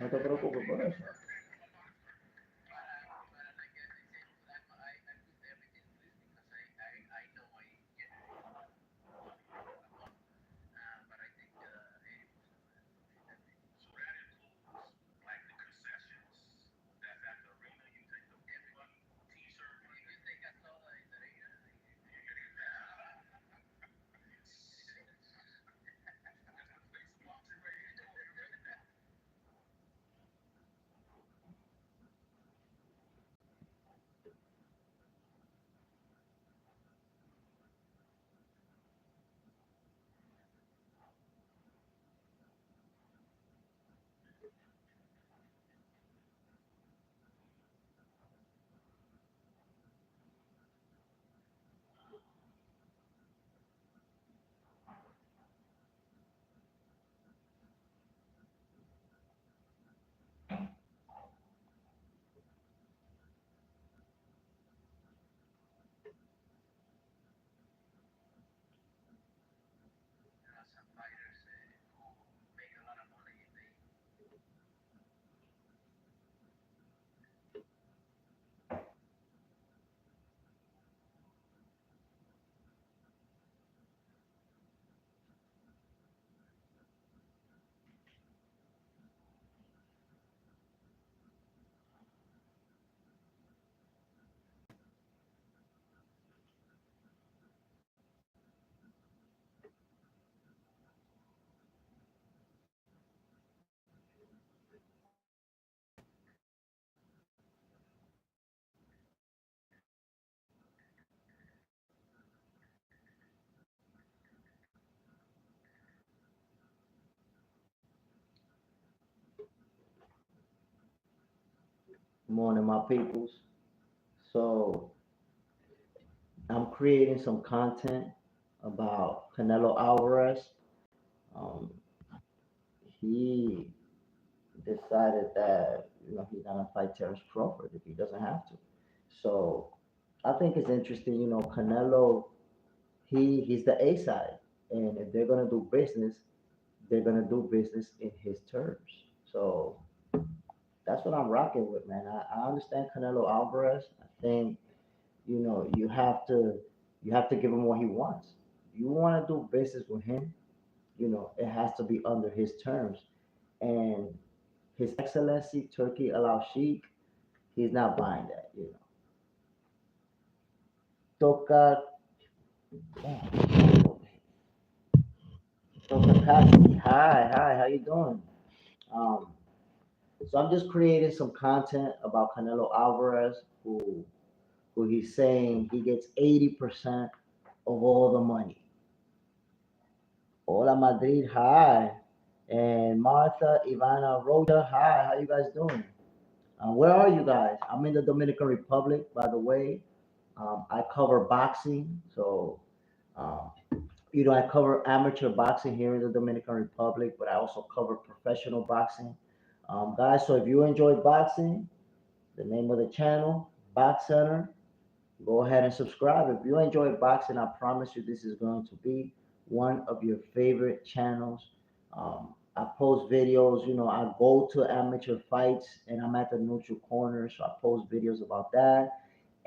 No te preocupes por eso. Morning, my peoples. So I'm creating some content about Canelo Alvarez. Um, he decided that he's gonna fight Terrence Crawford if he doesn't have to. So I think it's interesting. Canelo, he's the A side, and if they're gonna do business, they're gonna do business in his terms. So that's what I'm rocking with, man. I understand Canelo Alvarez. I think you have to give him what he wants. You want to do business with him, it has to be under his terms. And His Excellency Turki Alalshikh, he's not buying that. Toka, Toka Kasi, hi, how you doing? Um, so I'm just creating some content about Canelo Alvarez, who he's saying he gets 80% of all the money. Hola Madrid, hi. And Martha, Ivana, Roja, hi. How you guys doing? Where are you guys? I'm in the Dominican Republic, by the way. I cover boxing, so um, I cover amateur boxing here in the Dominican Republic, but I also cover professional boxing. Guys, so if you enjoy boxing, the name of the channel, Box Center, go ahead and subscribe. If you enjoy boxing, I promise you this is going to be one of your favorite channels. I post videos, I go to amateur fights and I'm at the neutral corner, so I post videos about that.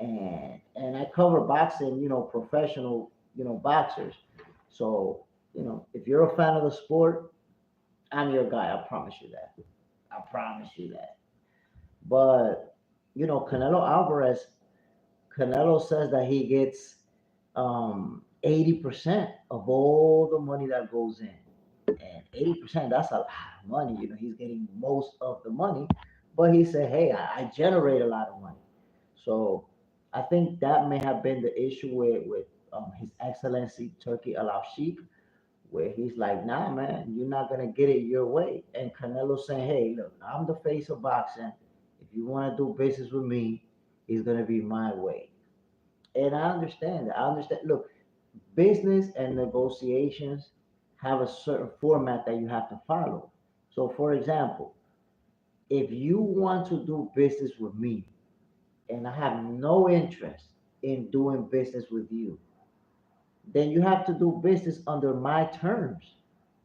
And I cover boxing, professional, boxers. So, if you're a fan of the sport, I'm your guy. I promise you that. I promise you that. But, Canelo Alvarez, Canelo says that he gets 80% of all the money that goes in. And 80%, that's a lot of money. He's getting most of the money. But he said, hey, I generate a lot of money. So I think that may have been the issue with His Excellency Turki Alalshikh, where he's like, nah, man, you're not going to get it your way. And Canelo saying, hey, look, I'm the face of boxing. If you want to do business with me, it's going to be my way. And I understand that. I understand. Look, business and negotiations have a certain format that you have to follow. So, for example, if you want to do business with me and I have no interest in doing business with you, then you have to do business under my terms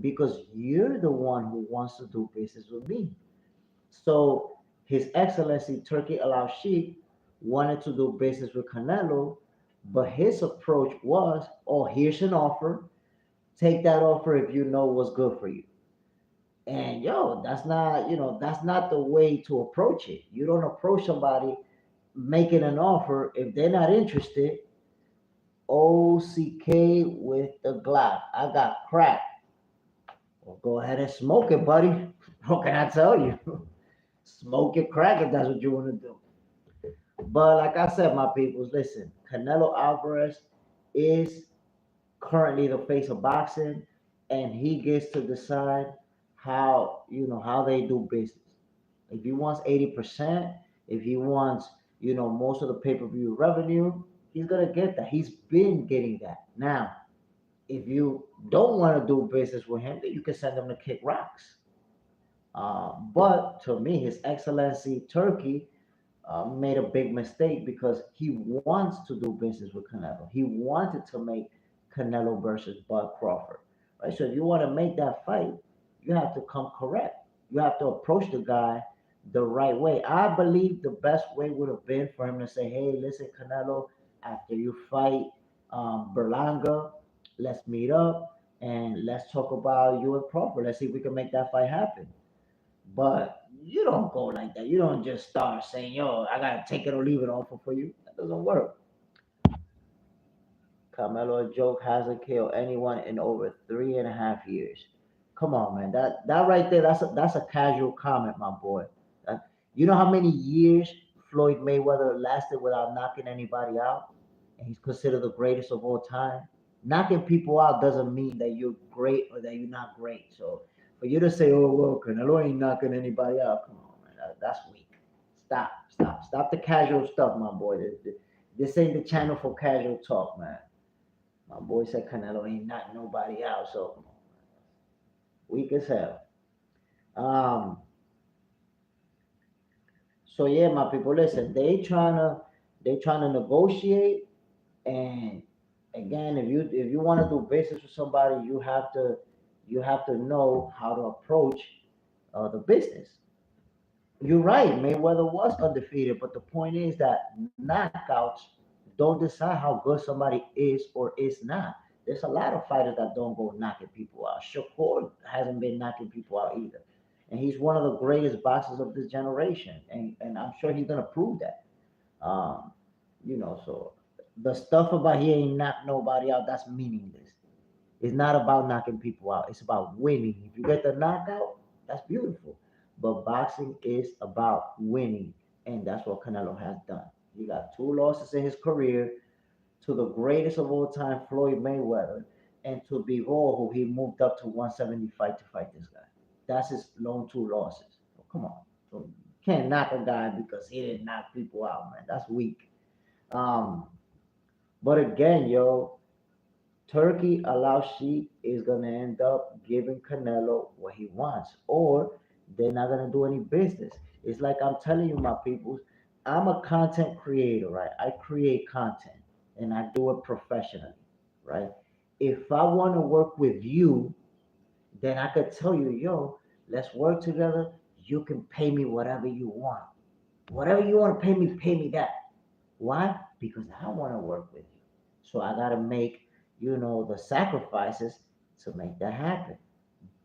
because you're the one who wants to do business with me. So His Excellency Turki Alalshikh wanted to do business with Canelo, but his approach was, "Oh, here's an offer. Take that offer if you know what's good for you." And yo, that's not the way to approach it. You don't approach somebody making an offer if they're not interested. OCK with the Glock. I got crack. Well, go ahead and smoke it, buddy. What can I tell you? Smoke it, crack if that's what you want to do. But like I said, my peoples, listen, Canelo Alvarez is currently the face of boxing, and he gets to decide how they do business. If he wants 80%, if he wants most of the pay-per-view revenue, he's gonna get that. He's been getting that. Now, if you don't want to do business with him, then you can send him to kick rocks. But to me, His Excellency Turkey made a big mistake because he wants to do business with Canelo. He wanted to make Canelo versus Bud Crawford, right? So if you want to make that fight, you have to come correct. You have to approach the guy the right way. I believe the best way would have been for him to say, "Hey, listen, Canelo, after you fight Berlanga, let's meet up and let's talk about you and Crawford. Let's see if we can make that fight happen." But you don't go like that. You don't just start saying, "Yo, I gotta take it or leave it offer for you." That doesn't work. Carmelo joke hasn't killed anyone in over 3.5 years. Come on, man. That right there, that's a casual comment, my boy. You know how many years Floyd Mayweather lasted without knocking anybody out? And he's considered the greatest of all time. Knocking people out doesn't mean that you're great or that you're not great. So for you to say, "Oh well, Canelo ain't knocking anybody out," come on, man, that's weak. Stop the casual stuff, my boy. This ain't the channel for casual talk, man. My boy said Canelo ain't knocking nobody out, so weak as hell. Um, so yeah, my people, listen, they trying to negotiate, and again, if you want to do business with somebody, you have to know how to approach the business. You're right. Mayweather was undefeated, but the point is that knockouts don't decide how good somebody is or is not. There's a lot of fighters that don't go knocking people out. Shakur hasn't been knocking people out either, and he's one of the greatest boxers of this generation, and I'm sure he's gonna prove that. Um, so the stuff about he ain't knocked nobody out, that's meaningless. It's not about knocking people out. It's about winning. If you get the knockout, that's beautiful. But boxing is about winning, and that's what Canelo has done. He got two losses in his career to the greatest of all time, Floyd Mayweather, and to Bivol, who he moved up to 175 to fight this guy. That's his lone two losses. So come on. So you can't knock a guy because he didn't knock people out, man. That's weak. Um, but again, yo, Turkey Alalshikh is gonna end up giving Canelo what he wants, or they're not gonna do any business. It's like I'm telling you, my people, I'm a content creator, right? I create content and I do it professionally, right? If I want to work with you, then I could tell you, "Yo, let's work together. You can pay me whatever you want. Whatever you want to pay me that." Why? Because I want to work with you. So I got to make, the sacrifices to make that happen.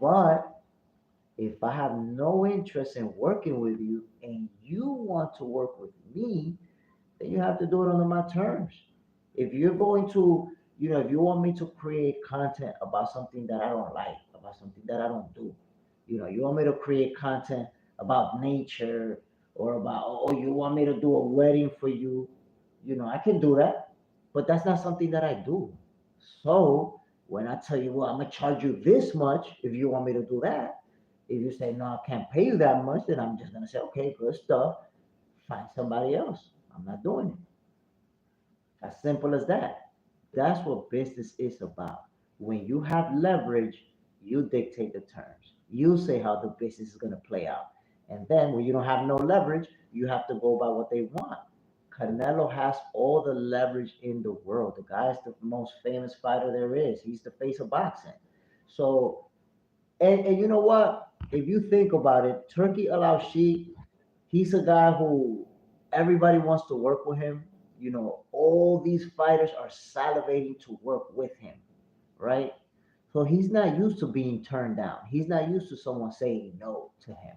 But if I have no interest in working with you and you want to work with me, then you have to do it under my terms. If you're going to, if you want me to create content about something that I don't like, about something that I don't do, you want me to create content about nature or about, oh, you want me to do a wedding for you, I can do that, but that's not something that I do. So when I tell you, "Well, I'm gonna charge you this much if you want me to do that," if you say, "No, I can't pay you that much," then I'm just gonna say, "Okay, good stuff. Find somebody else. I'm not doing it." As simple as that. That's what business is about. When you have leverage, you dictate the terms. You say how the business is going to play out. And then when you don't have no leverage, you have to go by what they want. Canelo has all the leverage in the world. The guy is the most famous fighter there is. He's the face of boxing. So, and you know what? if you think about it, Turki Alalshikh, he's a guy who everybody wants to work with him. All these fighters are salivating to work with him, right? So he's not used to being turned down. He's not used to someone saying no to him.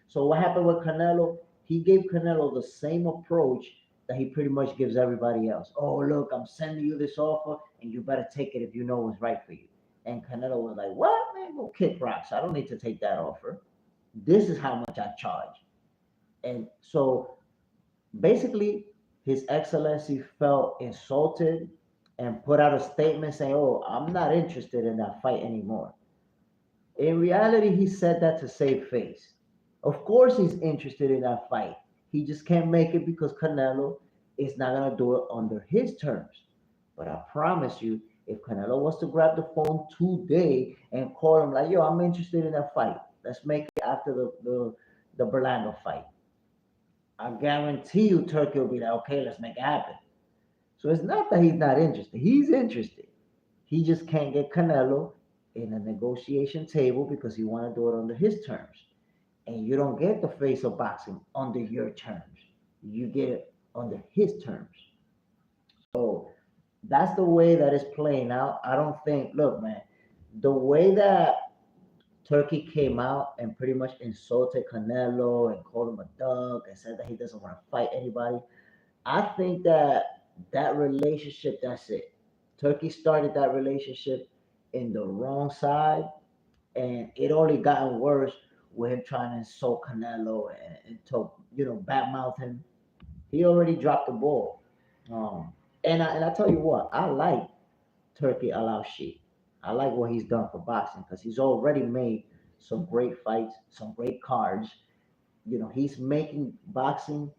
So what happened with Canelo? He gave Canelo the same approach that he pretty much gives everybody else. Oh, look, I'm sending you this offer, and you better take it if you know what's right for you. And Canelo was like, "What, man? Go kick rocks. I don't need to take that offer. This is how much I charge." And so basically, His Excellency felt insulted and put out a statement saying, "Oh, I'm not interested in that fight anymore." In reality, he said that to save face. Of course, he's interested in that fight. He just can't make it because Canelo is not going to do it under his terms. But I promise you, if Canelo was to grab the phone today and call him like, "Yo, I'm interested in that fight. Let's make it after the Berlanga fight." I guarantee you Turkey will be like, "Okay, let's make it happen." So it's not that he's not interested. He's interested. He just can't get Canelo in a negotiation table because he want to do it under his terms. And you don't get the face of boxing under your terms. You get it under his terms. So that's the way that it's playing out. I don't think, look, man, the way that Turkey came out and pretty much insulted Canelo and called him a dog and said that he doesn't want to fight anybody. I think that relationship, that's it. Turkey started that relationship in the wrong side, and it only gotten worse with him trying to insult Canelo and to badmouth him. He already dropped the ball. Um, and I tell you what, I like Turkey Alalshikh. I like what he's done for boxing because he's already made some great fights, some great cards. He's making boxing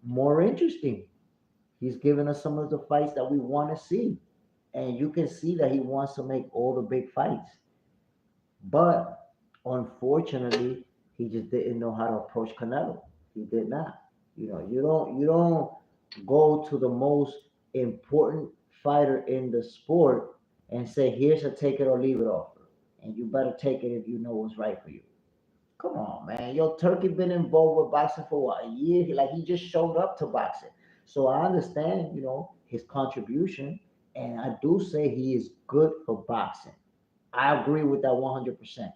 more interesting. He's given us some of the fights that we want to see. And you can see that he wants to make all the big fights. But unfortunately, he just didn't know how to approach Canelo. He did not. You don't go to the most important fighter in the sport and say, "Here's a take it or leave it offer. And you better take it if you know what's right for you." Come on, man. Yo, Turkey been involved with boxing for what, a year? He just showed up to boxing. So I understand, his contribution, and I do say he is good for boxing. I agree with that 100%.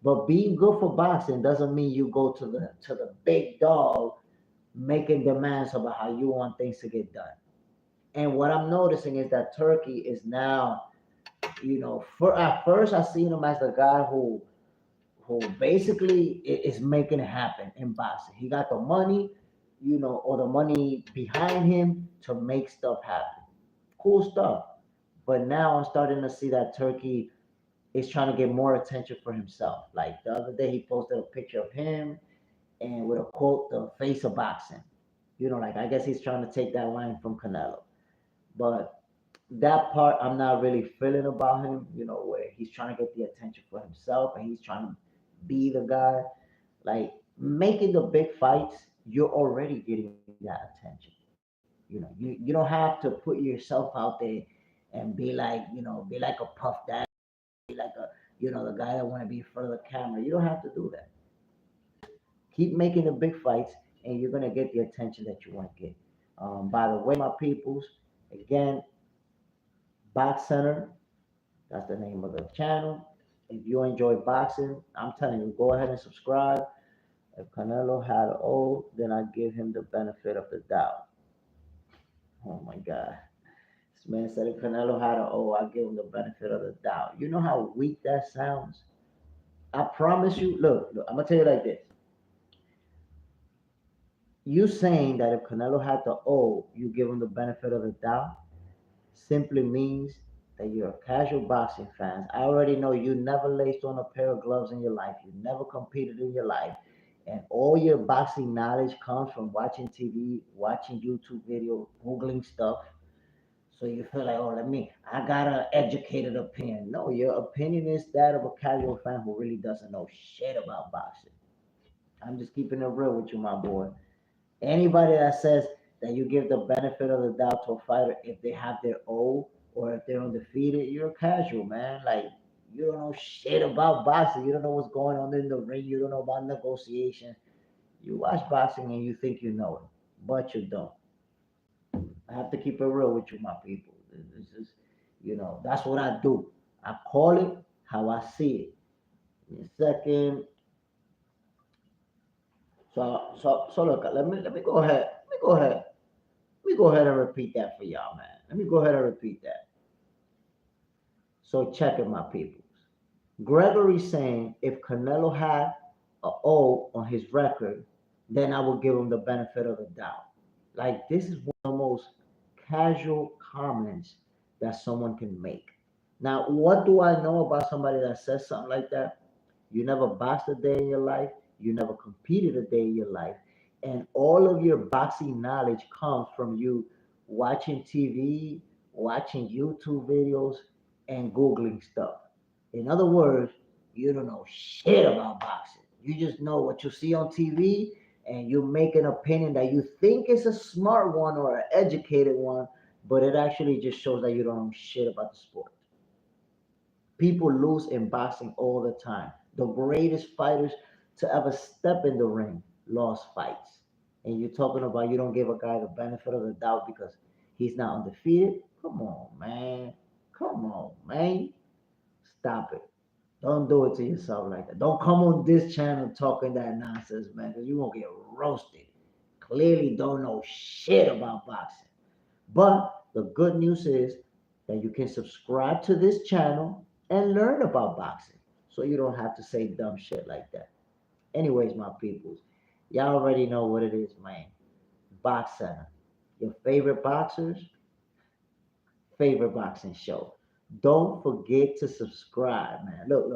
But being good for boxing doesn't mean you go to the big dog making demands about how you want things to get done. And what I'm noticing is that Turkey is now, for at first I seen him as the guy who basically is making it happen in boxing. He got the money, or the money behind him to make stuff happen. Cool stuff. But now I'm starting to see that Turkey is trying to get more attention for himself. Like the other day, he posted a picture of him and with a quote, "the face of boxing." Like I guess he's trying to take that line from Canelo. But that part I'm not really feeling about him, where he's trying to get the attention for himself and he's trying to be the guy. Like making the big fights, you're already getting that attention. You don't have to put yourself out there and be like a puff daddy, be like the guy that want to be in front of the camera. You don't have to do that. Keep making the big fights, and you're gonna get the attention that you want to get. By the way, my peoples, again, Box Center. That's the name of the channel. If you enjoy boxing, I'm telling you, go ahead and subscribe. If Canelo had an O, then I give him the benefit of the doubt. Oh my God. This man said if Canelo had an O, I give him the benefit of the doubt. You know how weak that sounds? I promise you, look, I'm gonna tell you like this. You saying that if Canelo had the O, you give him the benefit of the doubt simply means that you're a casual boxing fan. I already know you never laced on a pair of gloves in your life. You never competed in your life. And all your boxing knowledge comes from watching TV, watching YouTube videos, Googling stuff. So you feel like, "Oh, I got an educated opinion." No, your opinion is that of a casual fan who really doesn't know shit about boxing. I'm just keeping it real with you, my boy. Anybody that says that you give the benefit of the doubt to a fighter if they have their O or if they're undefeated, you're a casual, man. Like You don't know shit about boxing. You don't know what's going on in the ring. You don't know about negotiation. You watch boxing and you think you know it, but you don't. I have to keep it real with you, my people. It's just, that's what I do. I call it how I see it. In a second. So look, let me go ahead. Let me go ahead. Let me go ahead and repeat that for y'all, man. Let me go ahead and repeat that. So check it, my peoples. Gregory's saying if Canelo had a O on his record, then I would give him the benefit of the doubt. Like this is one of the most casual comments that someone can make. Now, what do I know about somebody that says something like that? You never boxed a day in your life, you never competed a day in your life, and all of your boxing knowledge comes from you watching TV, watching YouTube videos, and Googling stuff. In other words, you don't know shit about boxing. You just know what you see on TV and you make an opinion that you think is a smart one or an educated one, but it actually just shows that you don't know shit about the sport. People lose in boxing all the time. The greatest fighters to ever step in the ring lost fights. And you're talking about you don't give a guy the benefit of the doubt because he's not undefeated? Come on, man. Come on, man. Stop it. Don't do it to yourself like that. Don't come on this channel talking that nonsense, man, because you're going to get roasted. Clearly don't know shit about boxing. But the good news is that you can subscribe to this channel and learn about boxing. So you don't have to say dumb shit like that. Anyways, my peoples, y'all already know what it is, man. Box Center. Your favorite boxers, favorite boxing show. Don't forget to subscribe, man. Look.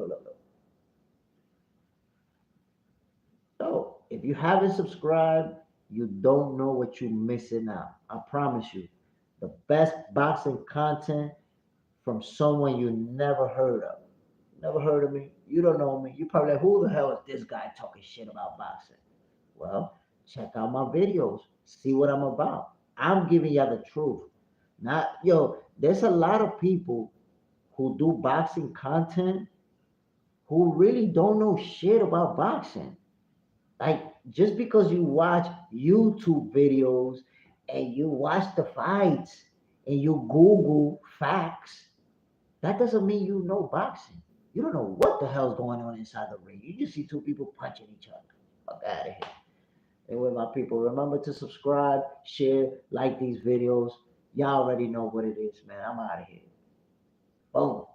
So if you haven't subscribed, you don't know what you're missing out. I promise you. The best boxing content from someone you never heard of. Never heard of me? You don't know me. You probably like, who the hell is this guy talking shit about boxing? Well, check out my videos. See what I'm about. I'm giving you the truth. Not there's a lot of people who do boxing content who really don't know shit about boxing. Like just because you watch YouTube videos and you watch the fights and you Google facts, that doesn't mean you know boxing. You don't know what the hell's going on inside the ring. You just see two people punching each other. Fuck out of here. Anyway, my people, remember to subscribe, share, like these videos. Y'all already know what it is, man. I'm out of here. Boom.